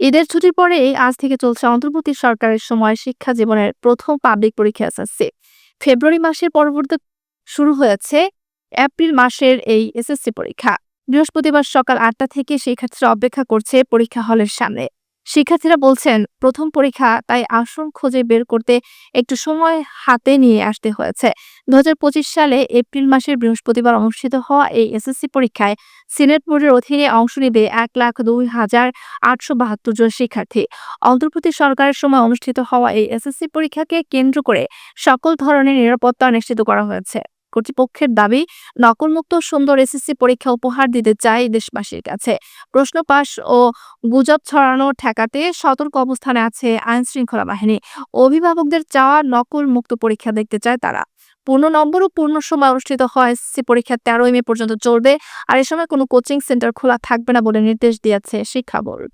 ঈদের ছুটির পরে আজ থেকে চলছে অন্তর্বর্তী সরকারের সময় শিক্ষা জীবনের প্রথম পাবলিক পরীক্ষা এসএসসি। ফেব্রুয়ারি মাসের পরবর্তী শুরু হয়েছে এপ্রিল মাসের এই এসএসসি পরীক্ষা। বৃহস্পতিবার সকাল ৮টা থেকে শিক্ষার্থীরা অপেক্ষা করছে পরীক্ষা হলের সামনে। শিক্ষার্থীরা বলছেন প্রথম পরীক্ষা, তাই আসন খুঁজে বের করতে একটু সময় হাতে নিয়ে আসতে হয়েছে। ২০২৫ সালে এপ্রিল মাসের বৃহস্পতিবার অনুষ্ঠিত হওয়া এই এসএসসি পরীক্ষায় সিলেট বোর্ডের অধীনে অংশ নেবে ১,০২,৮৭২ জন শিক্ষার্থী। অন্তর্বর্তী সরকারের সময় অনুষ্ঠিত হওয়া এই এসএসসি পরীক্ষাকে কেন্দ্র করে সকল ধরনের নিরাপত্তা নিশ্চিত করা হয়েছে। কর্তৃপক্ষের দাবি, নকলমুক্ত সুন্দর এসএসসি পরীক্ষা উপহার দিতে চায় দেশবাসীর কাছে। প্রশ্ন পাস ও গুজব ছড়ানো ঠেকাতে সতর্ক অবস্থানে আছে আইনশৃঙ্খলা বাহিনী। অভিভাবকদের চাওয়া নকল মুক্ত পরীক্ষা দেখতে চায় তারা। পূর্ণ নম্বর ও পূর্ণ সময় অনুষ্ঠিত হয় এসএসসি পরীক্ষা ১৩ই মে পর্যন্ত চলবে। আর এ সময় কোনো কোচিং সেন্টার খোলা থাকবে না বলে নির্দেশ দিয়েছে শিক্ষা বোর্ড।